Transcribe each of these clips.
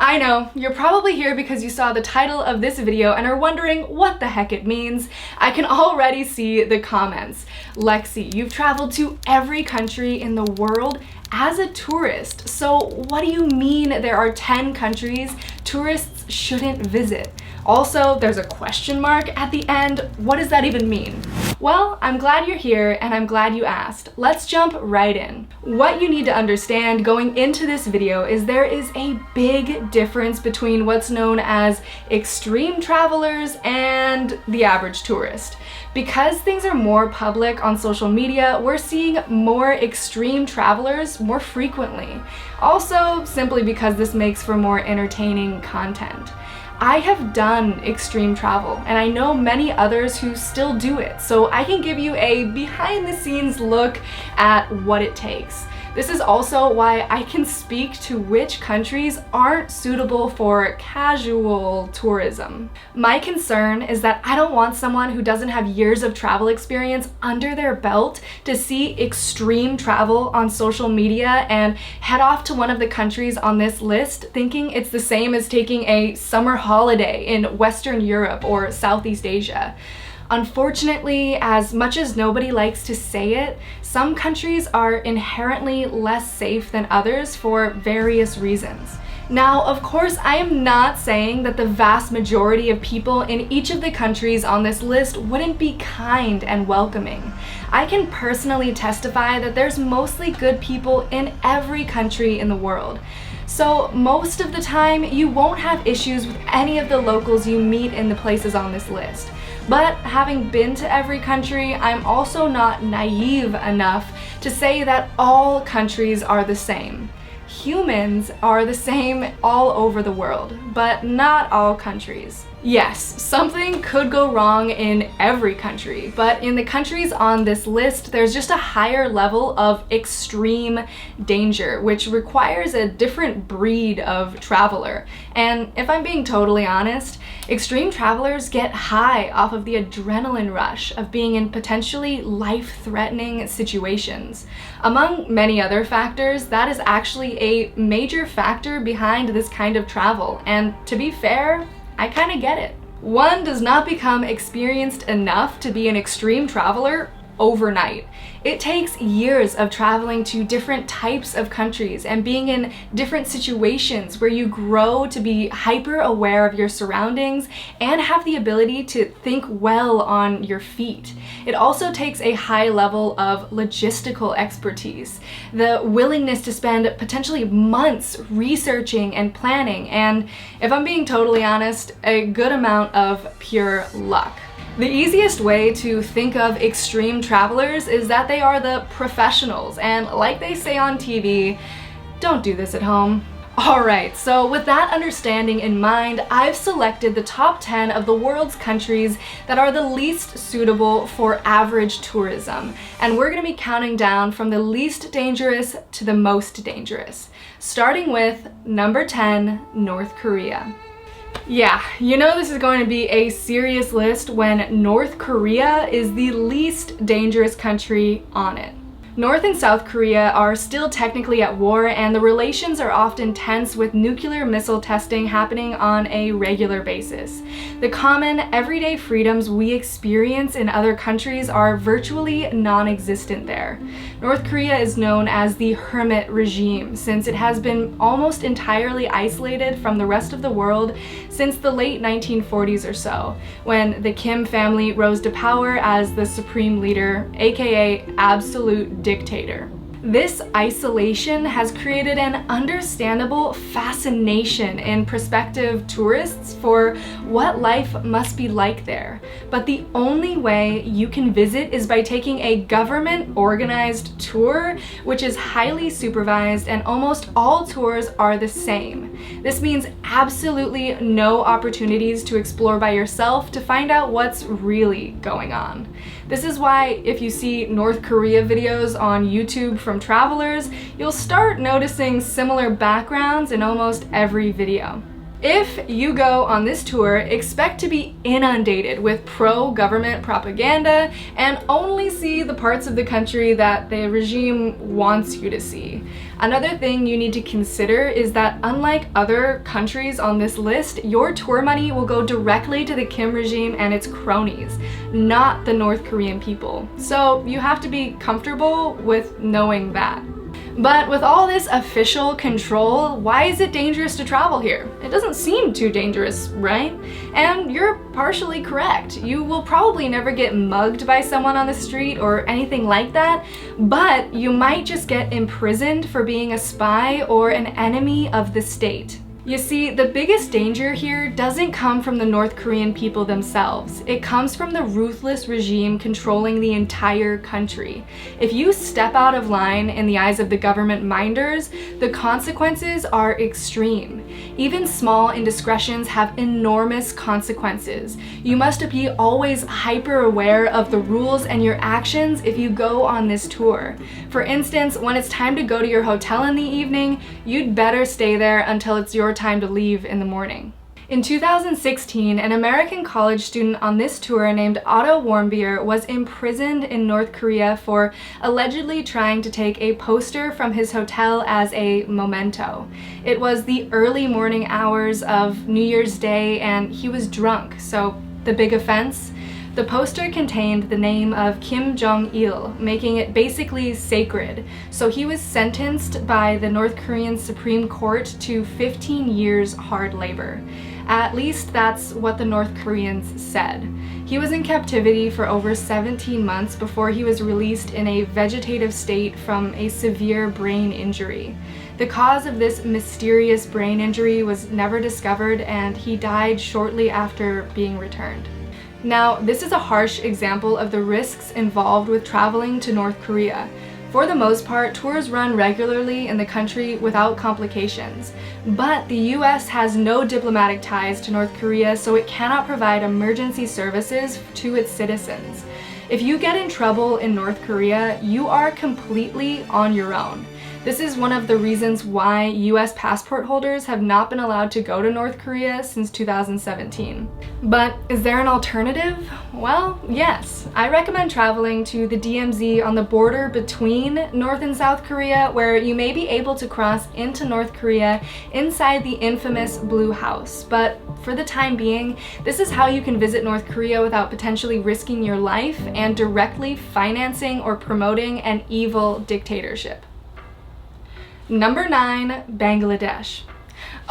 I know, you're probably here because you saw the title of this video and are wondering what the heck it means. I can already see the comments. Lexi, you've traveled to every country in the world as a tourist. So what do you mean there are 10 countries tourists shouldn't visit? Also, there's a question mark at the end. What does that even mean? Well, I'm glad you're here and I'm glad you asked. Let's jump right in. What you need to understand going into this video is there is a big difference between what's known as extreme travelers and the average tourist. Because things are more public on social media, we're seeing more extreme travelers more frequently. Also, simply because this makes for more entertaining content. I have done extreme travel, and I know many others who still do it, so I can give you a behind-the-scenes look at what it takes. This is also why I can speak to which countries aren't suitable for casual tourism. My concern is that I don't want someone who doesn't have years of travel experience under their belt to see extreme travel on social media and head off to one of the countries on this list thinking it's the same as taking a summer holiday in Western Europe or Southeast Asia. Unfortunately, as much as nobody likes to say it, some countries are inherently less safe than others for various reasons. Now, of course, I am not saying that the vast majority of people in each of the countries on this list wouldn't be kind and welcoming. I can personally testify that there's mostly good people in every country in the world. So most of the time, you won't have issues with any of the locals you meet in the places on this list. But having been to every country, I'm also not naive enough to say that all countries are the same. Humans are the same all over the world, but not all countries. Yes, something could go wrong in every country, but in the countries on this list, there's just a higher level of extreme danger, which requires a different breed of traveler. And if I'm being totally honest, extreme travelers get high off of the adrenaline rush of being in potentially life-threatening situations. Among many other factors, that is actually a major factor behind this kind of travel, and to be fair, I kind of get it. One does not become experienced enough to be an extreme traveler overnight. It takes years of traveling to different types of countries and being in different situations where you grow to be hyper aware of your surroundings and have the ability to think well on your feet. It also takes a high level of logistical expertise, the willingness to spend potentially months researching and planning, and if I'm being totally honest, a good amount of pure luck. The easiest way to think of extreme travelers is that they are the professionals, and like they say on TV, don't do this at home. Alright, so with that understanding in mind, I've selected the top 10 of the world's countries that are the least suitable for average tourism, and we're going to be counting down from the least dangerous to the most dangerous, starting with number 10, North Korea. Yeah, you know this is going to be a serious list when North Korea is the least dangerous country on it. North and South Korea are still technically at war, and the relations are often tense with nuclear missile testing happening on a regular basis. The common, everyday freedoms we experience in other countries are virtually non-existent there. North Korea is known as the hermit regime since it has been almost entirely isolated from the rest of the world since the late 1940s or so, when the Kim family rose to power as the supreme leader, aka absolute dictator. This isolation has created an understandable fascination in prospective tourists for what life must be like there. But the only way you can visit is by taking a government-organized tour, which is highly supervised, and almost all tours are the same. This means absolutely no opportunities to explore by yourself to find out what's really going on. This is why if you see North Korea videos on YouTube from travelers, you'll start noticing similar backgrounds in almost every video. If you go on this tour, expect to be inundated with pro-government propaganda and only see the parts of the country that the regime wants you to see. Another thing you need to consider is that unlike other countries on this list, your tour money will go directly to the Kim regime and its cronies, not the North Korean people. So you have to be comfortable with knowing that. But with all this official control, why is it dangerous to travel here? It doesn't seem too dangerous, right? And you're partially correct. You will probably never get mugged by someone on the street or anything like that, but you might just get imprisoned for being a spy or an enemy of the state. You see, the biggest danger here doesn't come from the North Korean people themselves. It comes from the ruthless regime controlling the entire country. If you step out of line in the eyes of the government minders, the consequences are extreme. Even small indiscretions have enormous consequences. You must be always hyper aware of the rules and your actions if you go on this tour. For instance, when it's time to go to your hotel in the evening, you'd better stay there until it's your time to leave in the morning. In 2016, an American college student on this tour named Otto Warmbier was imprisoned in North Korea for allegedly trying to take a poster from his hotel as a memento. It was the early morning hours of New Year's Day and he was drunk, so the big offense? The poster contained the name of Kim Jong-il, making it basically sacred, so he was sentenced by the North Korean Supreme Court to 15 years hard labor. At least that's what the North Koreans said. He was in captivity for over 17 months before he was released in a vegetative state from a severe brain injury. The cause of this mysterious brain injury was never discovered and he died shortly after being returned. Now, this is a harsh example of the risks involved with traveling to North Korea. For the most part, tours run regularly in the country without complications. But the US has no diplomatic ties to North Korea, so it cannot provide emergency services to its citizens. If you get in trouble in North Korea, you are completely on your own. This is one of the reasons why US passport holders have not been allowed to go to North Korea since 2017. But is there an alternative? Well, yes. I recommend traveling to the DMZ on the border between North and South Korea, where you may be able to cross into North Korea inside the infamous Blue House. But for the time being, this is how you can visit North Korea without potentially risking your life and directly financing or promoting an evil dictatorship. Number 9, Bangladesh.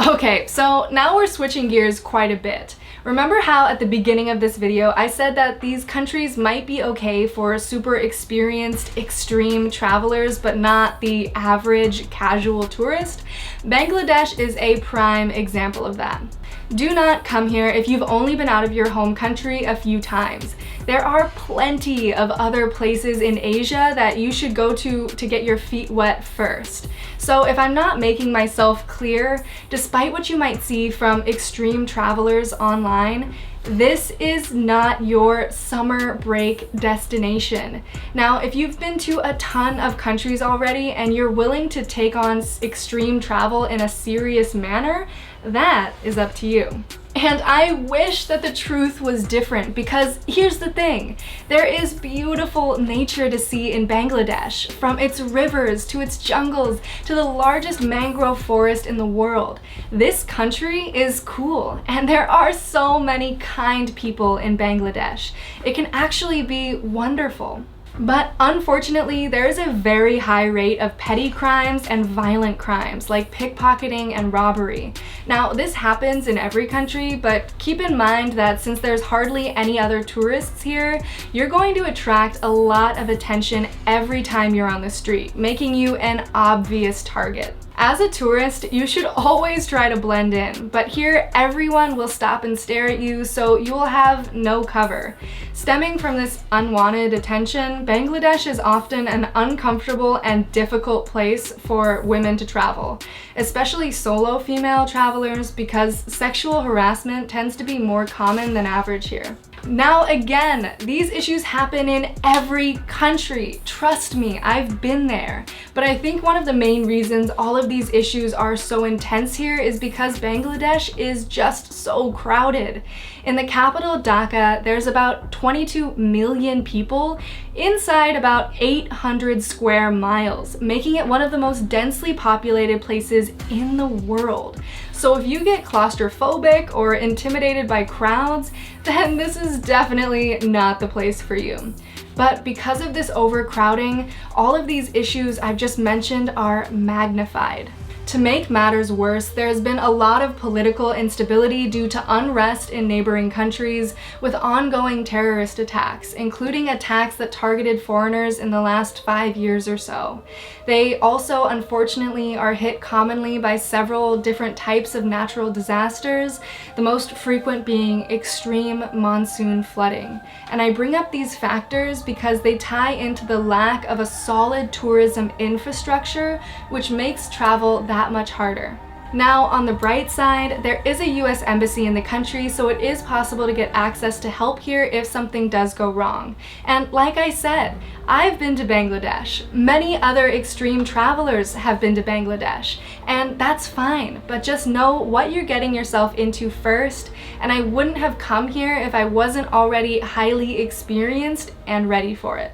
Okay, so now we're switching gears quite a bit. Remember how at the beginning of this video I said that these countries might be okay for super experienced, extreme travelers, but not the average casual tourist? Bangladesh is a prime example of that. Do not come here if you've only been out of your home country a few times. There are plenty of other places in Asia that you should go to get your feet wet first. So if I'm not making myself clear, despite what you might see from extreme travelers online, this is not your summer break destination. Now, if you've been to a ton of countries already and you're willing to take on extreme travel in a serious manner, that is up to you. And I wish that the truth was different, because here's the thing. There is beautiful nature to see in Bangladesh, from its rivers to its jungles to the largest mangrove forest in the world. This country is cool, and there are so many kind people in Bangladesh. It can actually be wonderful. But unfortunately, there is a very high rate of petty crimes and violent crimes like pickpocketing and robbery. Now, this happens in every country, but keep in mind that since there's hardly any other tourists here, you're going to attract a lot of attention every time you're on the street, making you an obvious target. As a tourist, you should always try to blend in, but here everyone will stop and stare at you, so you will have no cover. Stemming from this unwanted attention, Bangladesh is often an uncomfortable and difficult place for women to travel, especially solo female travelers, because sexual harassment tends to be more common than average here. Now again, these issues happen in every country. Trust me, I've been there. But I think one of the main reasons all of these issues are so intense here is because Bangladesh is just so crowded. In the capital, Dhaka, there's about 22 million people inside about 800 square miles, making it one of the most densely populated places in the world. So if you get claustrophobic or intimidated by crowds, then this is definitely not the place for you. But because of this overcrowding, all of these issues I've just mentioned are magnified. To make matters worse, there has been a lot of political instability due to unrest in neighboring countries with ongoing terrorist attacks, including attacks that targeted foreigners in the last 5 years or so. They also, unfortunately, are hit commonly by several different types of natural disasters, the most frequent being extreme monsoon flooding. And I bring up these factors because they tie into the lack of a solid tourism infrastructure, which makes travel that much harder. Now, on the bright side, there is a US embassy in the country, so it is possible to get access to help here if something does go wrong. And like I said, I've been to Bangladesh. Many other extreme travelers have been to Bangladesh, and that's fine, but just know what you're getting yourself into first, and I wouldn't have come here if I wasn't already highly experienced and ready for it.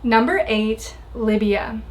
Number 8, Libya.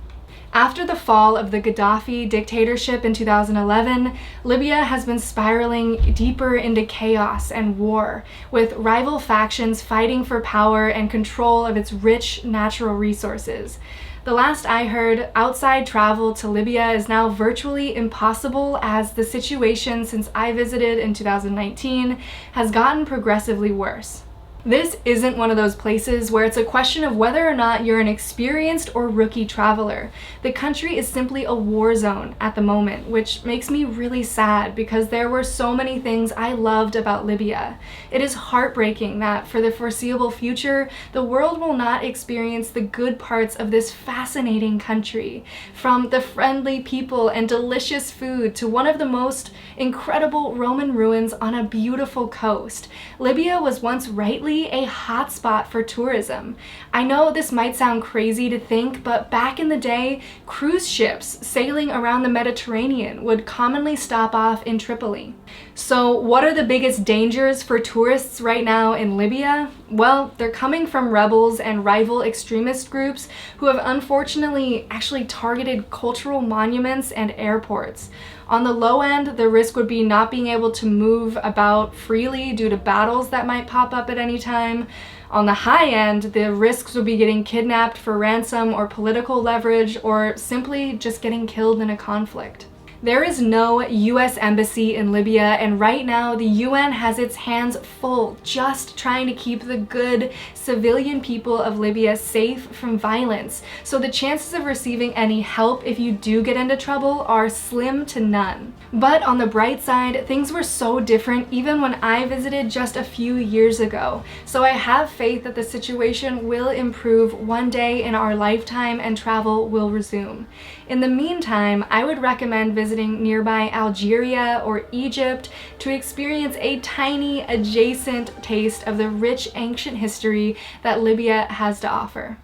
After the fall of the Gaddafi dictatorship in 2011, Libya has been spiraling deeper into chaos and war, with rival factions fighting for power and control of its rich natural resources. The last I heard, outside travel to Libya is now virtually impossible as the situation since I visited in 2019 has gotten progressively worse. This isn't one of those places where it's a question of whether or not you're an experienced or rookie traveler. The country is simply a war zone at the moment, which makes me really sad because there were so many things I loved about Libya. It is heartbreaking that for the foreseeable future, the world will not experience the good parts of this fascinating country. From the friendly people and delicious food to one of the most incredible Roman ruins on a beautiful coast. Libya was once rightly a hotspot for tourism. I know this might sound crazy to think, but back in the day, cruise ships sailing around the Mediterranean would commonly stop off in Tripoli. So what are the biggest dangers for tourists right now in Libya? Well, they're coming from rebels and rival extremist groups who have unfortunately actually targeted cultural monuments and airports. On the low end, the risk would be not being able to move about freely due to battles that might pop up at any time. On the high end, the risks would be getting kidnapped for ransom or political leverage, or simply just getting killed in a conflict. There is no US embassy in Libya, and right now the UN has its hands full just trying to keep the good civilian people of Libya safe from violence. So the chances of receiving any help if you do get into trouble are slim to none. But on the bright side, things were so different even when I visited just a few years ago. So I have faith that the situation will improve one day in our lifetime and travel will resume. In the meantime, I would recommend visiting nearby Algeria or Egypt to experience a tiny adjacent taste of the rich ancient history that Libya has to offer.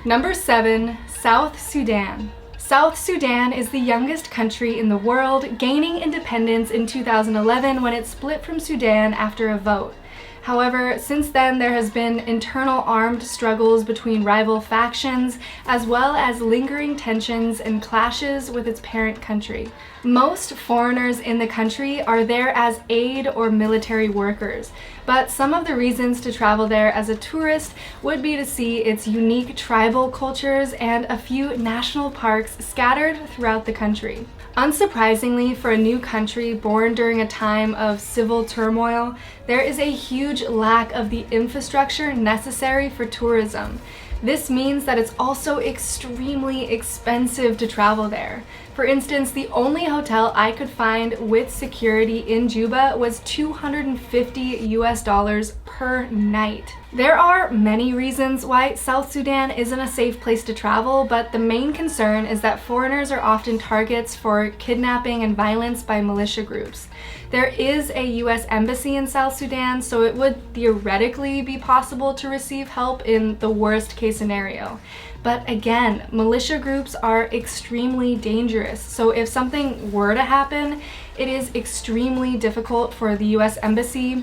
Number 7, South Sudan. South Sudan is the youngest country in the world, gaining independence in 2011 when it split from Sudan after a vote. However, since then there has been internal armed struggles between rival factions, as well as lingering tensions and clashes with its parent country. Most foreigners in the country are there as aid or military workers, but some of the reasons to travel there as a tourist would be to see its unique tribal cultures and a few national parks scattered throughout the country. Unsurprisingly, for a new country born during a time of civil turmoil, there is a huge lack of the infrastructure necessary for tourism. This means that it's also extremely expensive to travel there. For instance, the only hotel I could find with security in Juba was $250 per night. There are many reasons why South Sudan isn't a safe place to travel, but the main concern is that foreigners are often targets for kidnapping and violence by militia groups. There is a US embassy in South Sudan, so it would theoretically be possible to receive help in the worst case scenario. But again, militia groups are extremely dangerous, so if something were to happen, it is extremely difficult for the US Embassy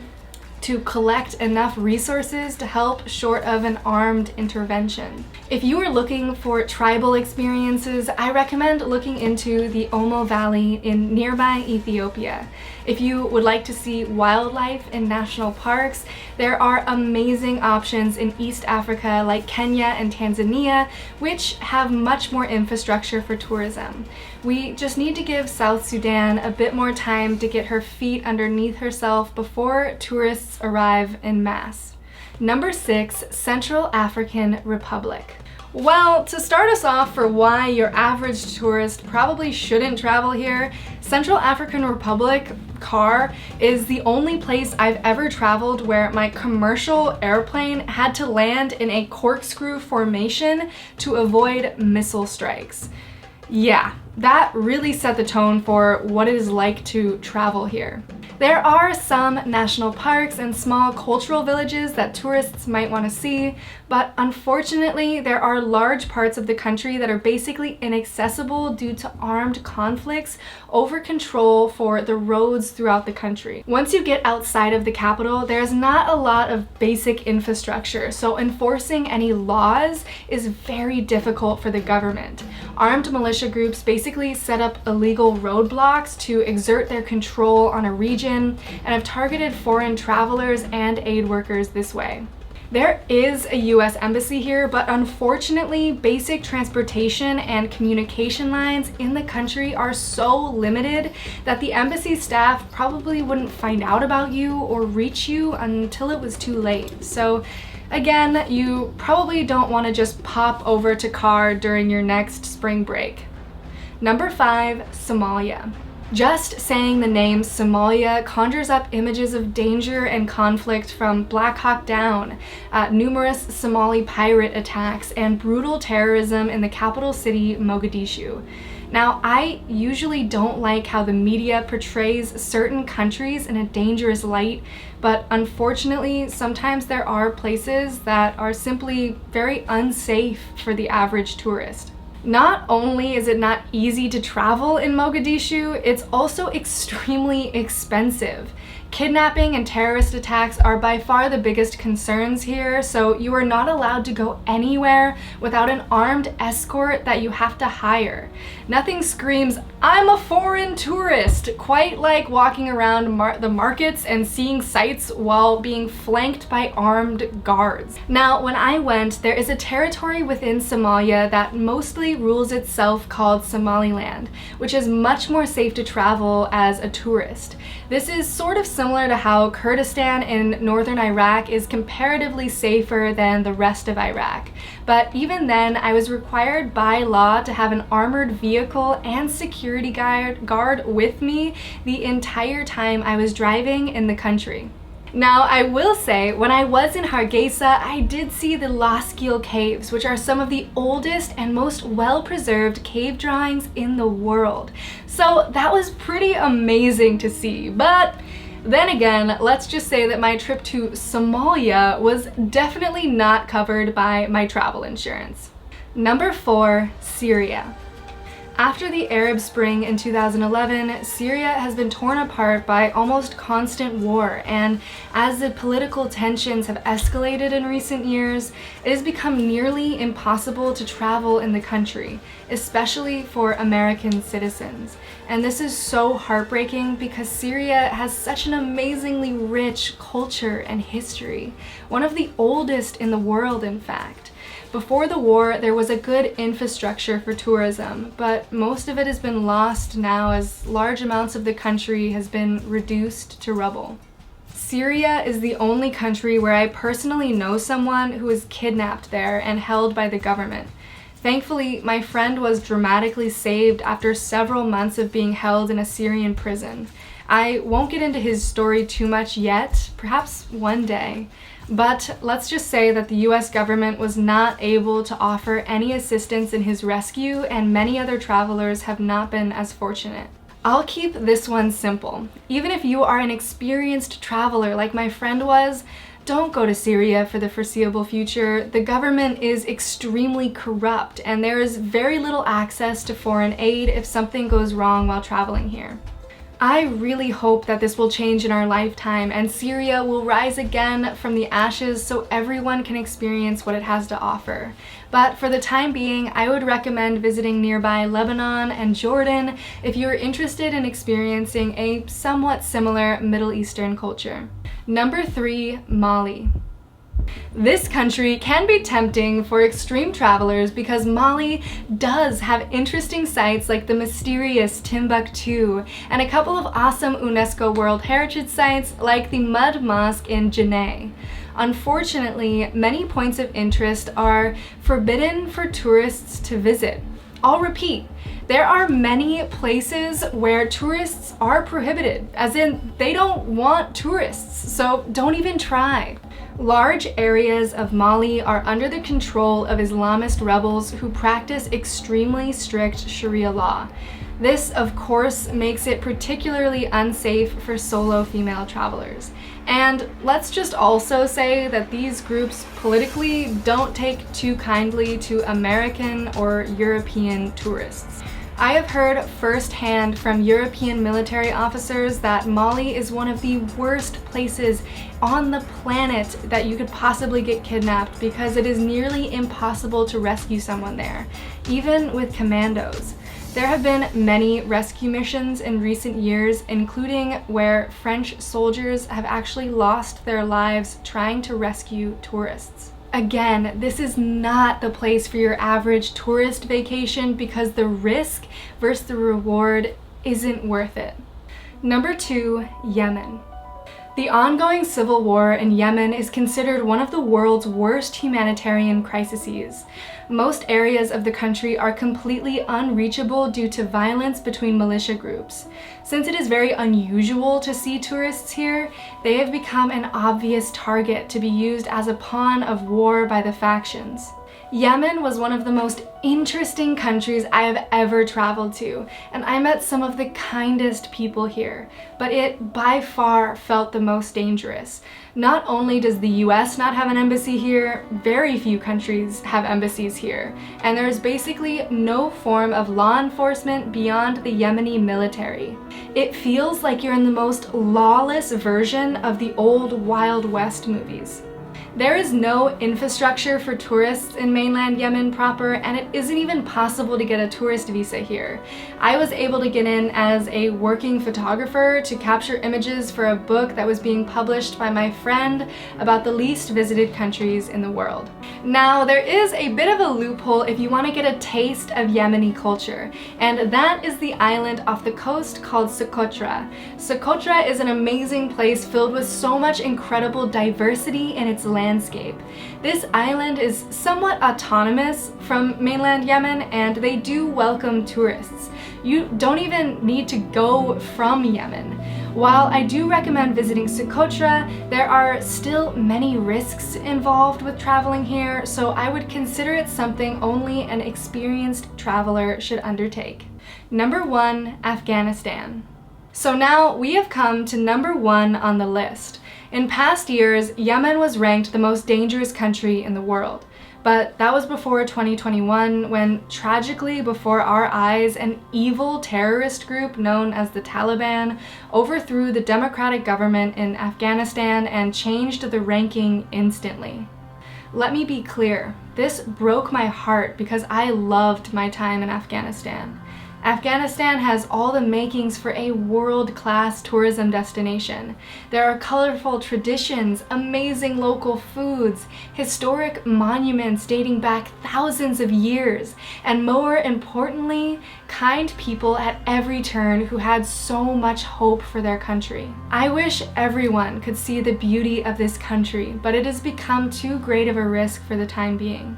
to collect enough resources to help short of an armed intervention. If you are looking for tribal experiences, I recommend looking into the Omo Valley in nearby Ethiopia. If you would like to see wildlife in national parks, there are amazing options in East Africa like Kenya and Tanzania, which have much more infrastructure for tourism. We just need to give South Sudan a bit more time to get her feet underneath herself before tourists arrive en masse. Number 6, Central African Republic. Well, to start us off for why your average tourist probably shouldn't travel here, Central African Republic, CAR, is the only place I've ever traveled where my commercial airplane had to land in a corkscrew formation to avoid missile strikes. Yeah, that really set the tone for what it is like to travel here. There are some national parks and small cultural villages that tourists might want to see, but unfortunately there are large parts of the country that are basically inaccessible due to armed conflicts over control for the roads throughout the country. Once you get outside of the capital, there's not a lot of basic infrastructure, so enforcing any laws is very difficult for the government. Armed militia groups basically set up illegal roadblocks to exert their control on a region and have targeted foreign travelers and aid workers this way. There is a US embassy here, but unfortunately, basic transportation and communication lines in the country are so limited that the embassy staff probably wouldn't find out about you or reach you until it was too late. So again, you probably don't want to just pop over to CAR during your next spring break. Number 5, Somalia. Just saying the name Somalia conjures up images of danger and conflict from Black Hawk Down, numerous Somali pirate attacks, and brutal terrorism in the capital city, Mogadishu. Now, I usually don't like how the media portrays certain countries in a dangerous light, but unfortunately, sometimes there are places that are simply very unsafe for the average tourist. Not only is it not easy to travel in Mogadishu, it's also extremely expensive. Kidnapping and terrorist attacks are by far the biggest concerns here, so you are not allowed to go anywhere without an armed escort that you have to hire. Nothing screams, "I'm a foreign tourist," quite like walking around the markets and seeing sights while being flanked by armed guards. Now, when I went, there is a territory within Somalia that mostly rules itself called Somaliland, which is much more safe to travel as a tourist. This is sort of similar to how Kurdistan in northern Iraq is comparatively safer than the rest of Iraq. But even then, I was required by law to have an armored vehicle and security guard with me the entire time I was driving in the country. Now, I will say, when I was in Hargeisa, I did see the Laskil caves, which are some of the oldest and most well-preserved cave drawings in the world. So that was pretty amazing to see. But then again, let's just say that my trip to Somalia was definitely not covered by my travel insurance. Number 4, Syria. After the Arab Spring in 2011, Syria has been torn apart by almost constant war, and as the political tensions have escalated in recent years, it has become nearly impossible to travel in the country, especially for American citizens. And this is so heartbreaking because Syria has such an amazingly rich culture and history, one of the oldest in the world, in fact. Before the war, there was a good infrastructure for tourism, but most of it has been lost now as large amounts of the country has been reduced to rubble. Syria is the only country where I personally know someone who was kidnapped there and held by the government. Thankfully, my friend was dramatically saved after several months of being held in a Syrian prison. I won't get into his story too much yet, perhaps one day, but let's just say that the US government was not able to offer any assistance in his rescue, and many other travelers have not been as fortunate. I'll keep this one simple. Even if you are an experienced traveler like my friend was, don't go to Syria for the foreseeable future. The government is extremely corrupt, and there is very little access to foreign aid if something goes wrong while traveling here. I really hope that this will change in our lifetime and Syria will rise again from the ashes so everyone can experience what it has to offer. But for the time being, I would recommend visiting nearby Lebanon and Jordan if you're interested in experiencing a somewhat similar Middle Eastern culture. Number 3, Mali. This country can be tempting for extreme travelers because Mali does have interesting sites like the mysterious Timbuktu and a couple of awesome UNESCO World Heritage sites like the Mud Mosque in Djenné. Unfortunately, many points of interest are forbidden for tourists to visit. I'll repeat, there are many places where tourists are prohibited, as in they don't want tourists, so don't even try. Large areas of Mali are under the control of Islamist rebels who practice extremely strict Sharia law. This, of course, makes it particularly unsafe for solo female travelers. And let's just also say that these groups politically don't take too kindly to American or European tourists. I have heard firsthand from European military officers that Mali is one of the worst places on the planet that you could possibly get kidnapped because it is nearly impossible to rescue someone there, even with commandos. There have been many rescue missions in recent years, including where French soldiers have actually lost their lives trying to rescue tourists. Again, this is not the place for your average tourist vacation because the risk versus the reward isn't worth it. Number 2, Yemen. The ongoing civil war in Yemen is considered one of the world's worst humanitarian crises. Most areas of the country are completely unreachable due to violence between militia groups. Since it is very unusual to see tourists here, they have become an obvious target to be used as a pawn of war by the factions. Yemen was one of the most interesting countries I have ever traveled to, and I met some of the kindest people here, but it by far felt the most dangerous. Not only does the US not have an embassy here, very few countries have embassies here, and there is basically no form of law enforcement beyond the Yemeni military. It feels like you're in the most lawless version of the old Wild West movies. There is no infrastructure for tourists in mainland Yemen proper, and it isn't even possible to get a tourist visa here. I was able to get in as a working photographer to capture images for a book that was being published by my friend about the least visited countries in the world. Now, there is a bit of a loophole if you want to get a taste of Yemeni culture, and that is the island off the coast called Socotra. Socotra is an amazing place filled with so much incredible diversity in its landscape. This island is somewhat autonomous from mainland Yemen, and they do welcome tourists. You don't even need to go from Yemen. While I do recommend visiting Socotra, there are still many risks involved with traveling here, so I would consider it something only an experienced traveler should undertake. Number 1, Afghanistan. So now we have come to number 1 on the list. In past years, Yemen was ranked the most dangerous country in the world. But that was before 2021, when tragically before our eyes, an evil terrorist group known as the Taliban overthrew the democratic government in Afghanistan and changed the ranking instantly. Let me be clear, this broke my heart because I loved my time in Afghanistan. Afghanistan has all the makings for a world-class tourism destination. There are colorful traditions, amazing local foods, historic monuments dating back thousands of years, and more importantly, kind people at every turn who had so much hope for their country. I wish everyone could see the beauty of this country, but it has become too great of a risk for the time being.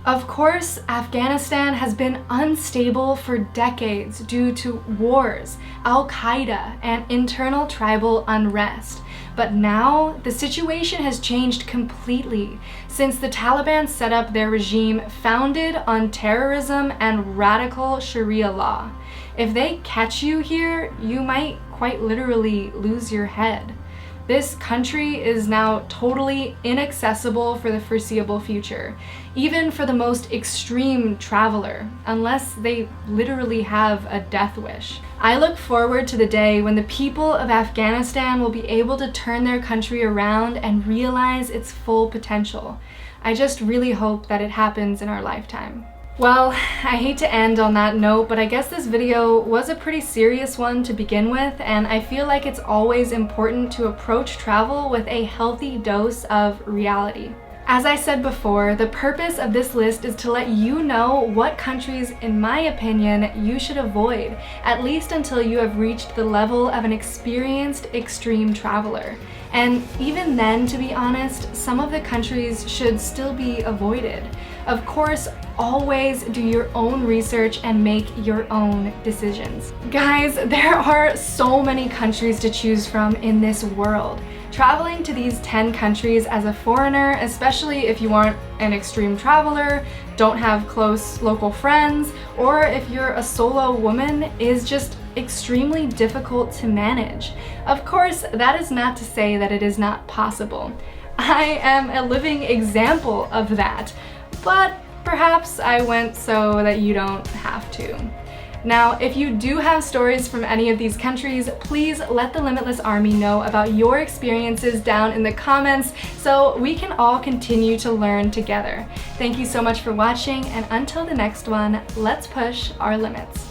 Of course, Afghanistan has been unstable for decades due to wars, Al-Qaeda, and internal tribal unrest. But now, the situation has changed completely since the Taliban set up their regime founded on terrorism and radical Sharia law. If they catch you here, you might quite literally lose your head. This country is now totally inaccessible for the foreseeable future, even for the most extreme traveler, unless they literally have a death wish. I look forward to the day when the people of Afghanistan will be able to turn their country around and realize its full potential. I just really hope that it happens in our lifetime. Well, I hate to end on that note, but I guess this video was a pretty serious one to begin with, and I feel like it's always important to approach travel with a healthy dose of reality. As I said before, the purpose of this list is to let you know what countries, in my opinion, you should avoid, at least until you have reached the level of an experienced extreme traveler. And even then, to be honest, some of the countries should still be avoided. Of course, always do your own research and make your own decisions. Guys, there are so many countries to choose from in this world. Traveling to these 10 countries as a foreigner, especially if you aren't an extreme traveler, don't have close local friends, or if you're a solo woman, is just extremely difficult to manage. Of course, that is not to say that it is not possible. I am a living example of that, but perhaps I went so that you don't have to. Now, if you do have stories from any of these countries, please let the Limitless Army know about your experiences down in the comments so we can all continue to learn together. Thank you so much for watching, and until the next one, let's push our limits.